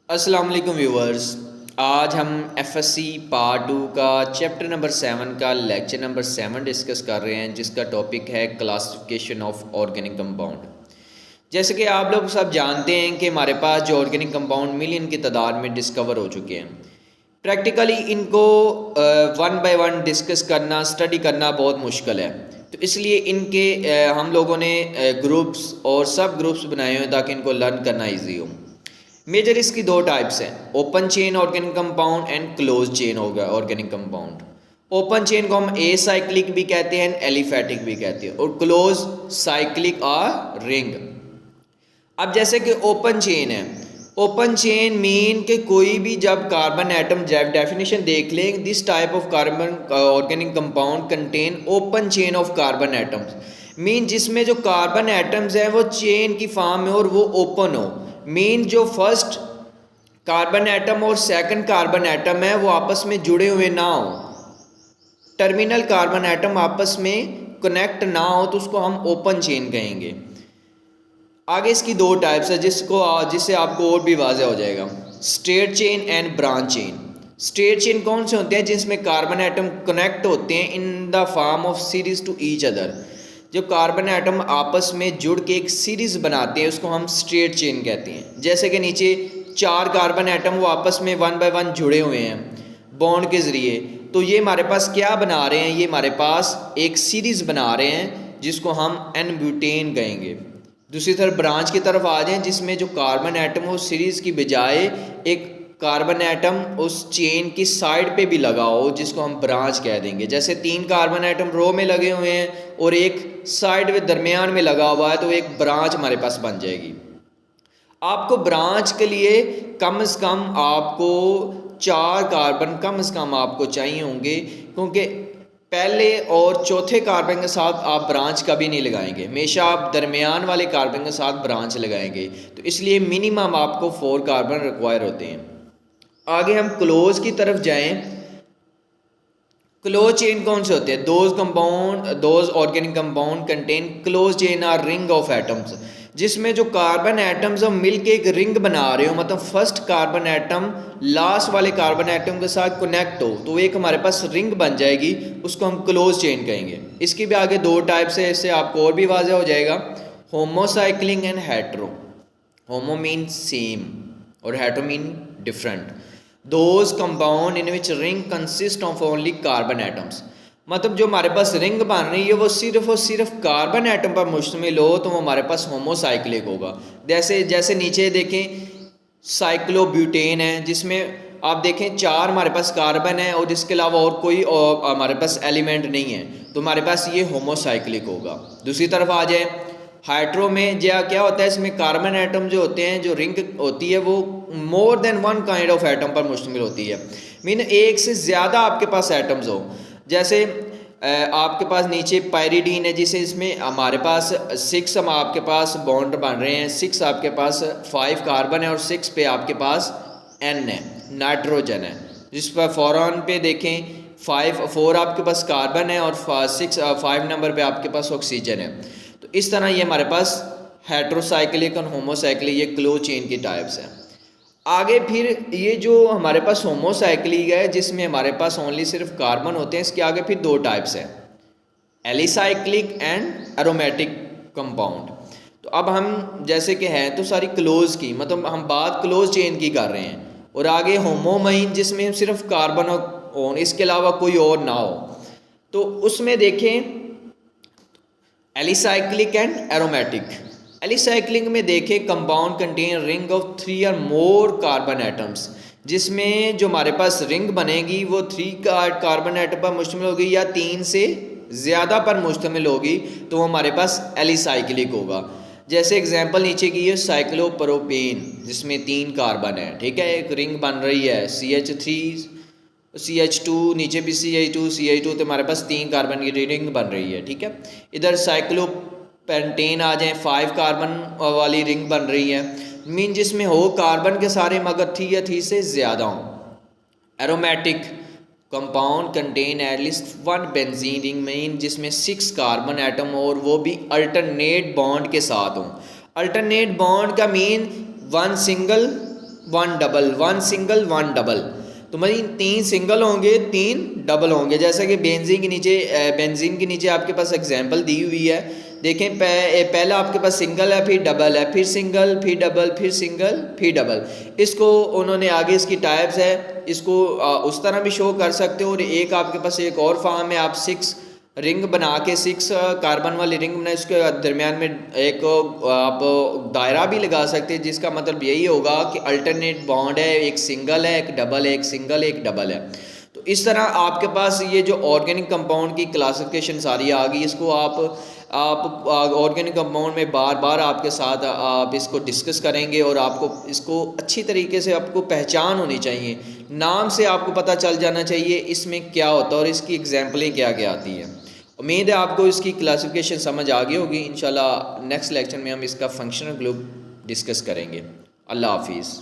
अस्सलाम वालेकुम व्यूवर्स। आज हम एफएससी पार्ट 2 का चैप्टर नंबर 7 का लेक्चर नंबर 7 डिस्कस कर रहे हैं, जिसका टॉपिक है क्लासिफिकेशन ऑफ ऑर्गेनिक कंपाउंड। जैसे कि आप लोग सब जानते हैं कि हमारे पास जो ऑर्गेनिक कंपाउंड मिलियन की तादाद में डिस्कवर हो चुके हैं। प्रैक्टिकली इनको वन बाय वन डिस्कस करना, स्टडी करना बहुत मुश्किल है। तो इसलिए इनके हम लोगों ने ग्रुप्स और सब ग्रुप्स बनाए हुए हैं ताकि इनको लर्न करना ईजी हो। मेजर इसकी दो टाइप्स हैं, open chain organic compound and close chain organic compound. Open chain को हम ए साइक्लिक भी कहते हैं, एलिफेटिक भी कहते हैं, और क्लोज साइक्लिक और रिंग। अब जैसे कि ओपन चेन है, ओपन चेन मीन के कोई भी जब कार्बन एटम, डेफिनेशन देख लें, this type of carbon organic compound contain open chain of carbon atoms. Mean जिसमें जो कार्बन एटम्स हैं वो चेन की फॉर्म में और वो ओपन हो। मीन जो फर्स्ट कार्बन एटम और सेकंड कार्बन एटम है वो आपस में जुड़े हुए ना हो, टर्मिनल कार्बन एटम आपस में कनेक्ट ना हो, तो उसको हम ओपन चेन कहेंगे। आगे इसकी दो टाइप्स है जिससे आपको और भी वाज़ेह हो जाएगा, straight chain and branch chain. Straight chain कौन से होते हैं? जिसमें कार्बन एटम कनेक्ट होते हैं in the form of series to each other. जो कार्बन एटम आपस में जुड़ के एक सीरीज बनाते हैं उसको हम स्ट्रेट चेन कहते हैं। जैसे कि नीचे 4 कार्बन एटम वो आपस में वन बाय वन जुड़े हुए हैं बॉन्ड के ज़रिए, तो ये हमारे पास क्या बना रहे हैं? ये हमारे पास एक सीरीज़ बना रहे हैं जिसको हम एन ब्यूटेन कहेंगे। दूसरी तरफ ब्रांच की तरफ आ जाएं, जिसमें जो कार्बन एटम हो सीरीज़ की बजाय एक कार्बन एटम उस चेन की साइड पे भी लगा हो, जिसको हम ब्रांच कह देंगे। जैसे 3 कार्बन एटम रो में लगे हुए हैं और एक साइड में दरमियान में लगा हुआ है, तो एक ब्रांच हमारे पास बन जाएगी। आपको ब्रांच के लिए कम से कम आपको 4 कार्बन कम से कम आपको चाहिए होंगे, क्योंकि पहले और चौथे कार्बन के साथ आप ब्रांच कभी नहीं लगाएंगे, हमेशा आप दरमियान वाले कार्बन के साथ ब्रांच लगाएंगे। तो इसलिए मिनिमम आपको 4 कार्बन रिक्वायर होते हैं। आगे हम क्लोज की तरफ जाएं। क्लोज चेन कौन से होते हैं? Those organic compound contain close chain R ring of atoms, जिसमें जो कार्बन एटम्स हम मिलके एक रिंग बना रहे हो, मतलब फर्स्ट कार्बन एटम लास्ट वाले कार्बन एटम के साथ कनेक्ट हो, तो एक हमारे पास रिंग बन जाएगी, उसको हम क्लोज चेन कहेंगे। इसकी भी आगे दो टाइप्स है, इससे आपको और भी वाज़ेह हो जाएगा, homocycling and hetero. Homo mean same और hetero mean different. Those compound in which ring consist of only carbon atoms, मतलब जो हमारे पास रिंग बन रही है वो सिर्फ और सिर्फ कार्बन एटम पर मुश्तमिल हो, तो वो हमारे पास होमोसाइक्लिक होगा। जैसे नीचे देखें साइक्लोब्यूटेन है, जिसमें आप देखें 4 हमारे पास कार्बन है और इसके अलावा और कोई हमारे पास एलिमेंट नहीं है, तो हमारे पास ये होमोसाइक्लिक होगा। दूसरी तरफ आ जाए हाइड्रो में, क्या होता है, इसमें कार्बन एटम जो होते हैं, जो रिंग होती है वो more than one kind of atom पर मुश्तमिल होती है। मीन एक से ज़्यादा आपके पास एटम्स हो। जैसे आपके पास नीचे पायरीडीन है, जिसे इसमें हमारे पास 6 हम आपके पास बॉन्ड बन रहे हैं, 6 आपके पास 5 कार्बन है और 6 पे आपके पास N है, नाइट्रोजन है। जिस पर फॉरन पे देखें 4 आपके पास कार्बन है और 5 नंबर पे आपके पास ऑक्सीजन है। तो इस तरह ये हमारे पास हेट्रोसाइक्लिक और होमोसाइक्लिक, ये क्लोज चेन की टाइप्स हैं। आगे फिर ये जो हमारे पास होमोसाइक्लिक है, जिसमें हमारे पास ओनली सिर्फ कार्बन होते हैं, इसके आगे फिर 2 टाइप्स हैं, एलिसाइक्लिक एंड एरोमेटिक कंपाउंड। तो अब हम जैसे कि हैं तो सारी क्लोज की, मतलब हम बात क्लोज चेन की कर रहे हैं, और आगे होमोमाइन जिसमें सिर्फ कार्बन हो, इसके अलावा कोई और ना हो, तो उसमें देखें एलिसाइक्लिक एंड एरोमेटिक। एलिसाइक्लिक में देखें कंपाउंड कंटेन रिंग ऑफ 3 और मोर कार्बन एटम्स, जिसमें जो हमारे पास रिंग बनेगी वो 3 कार्बन एटम पर मुश्तमिल होगी या 3 से ज़्यादा पर मुश्तमिल होगी, तो वो हमारे पास एलिसाइक्लिक होगा। जैसे एग्जांपल नीचे की है साइक्लोप्रोपेन, जिसमें 3 कार्बन है, ठीक है, एक रिंग बन रही है CH3 CH2, नीचे भी CH2 तो हमारे पास 3 कार्बन की रिंग बन रही है, ठीक है। इधर साइक्लोपेंटेन आ जाए, 5 कार्बन वाली रिंग बन रही है, मीन जिसमें हो कार्बन के सारे मगर 3 या 3 से ज़्यादा हों। Aromatic compound contain at least 1 benzene ring, mean जिसमें 6 कार्बन एटम और वो भी अल्टरनेट बॉन्ड के साथ हों। अल्टरनेट बॉन्ड का mean 1 single one double, one single one double. तो मतलब 3 सिंगल होंगे 3 डबल होंगे। जैसा कि बेंजीन के नीचे आपके पास एग्जांपल दी हुई है। देखें पहला आपके पास सिंगल है, फिर डबल है, फिर सिंगल, फिर डबल, फिर सिंगल, फिर डबल। इसको उन्होंने आगे इसकी टाइप्स है, इसको उस तरह भी शो कर सकते हो। और एक आपके पास एक और फॉर्म है, आप 6 रिंग बना के 6 कार्बन वाली रिंग बनाए, उसके दरमियान में एक आप दायरा भी लगा सकते हैं, जिसका मतलब यही होगा कि अल्टरनेट बॉन्ड है, एक सिंगल है, एक डबल है, एक सिंगल, एक डबल है। तो इस तरह आपके पास ये जो ऑर्गेनिक कंपाउंड की क्लासिफिकेशन सारी आ गई। इसको आप ऑर्गेनिक कंपाउंड में बार बार आपके साथ आप इसको डिस्कस करेंगे और आपको इसको अच्छी तरीके से आपको पहचान होनी चाहिए। नाम से आपको पता चल जाना चाहिए इसमें क्या होता है और इसकी एग्जाम्पलें क्या क्या आती है। उम्मीद है आपको इसकी क्लासिफिकेशन समझ आ गई होगी। इंशाल्लाह नेक्स्ट लेक्चर में हम इसका फंक्शनल ग्रुप डिस्कस करेंगे। अल्लाह हाफिज़।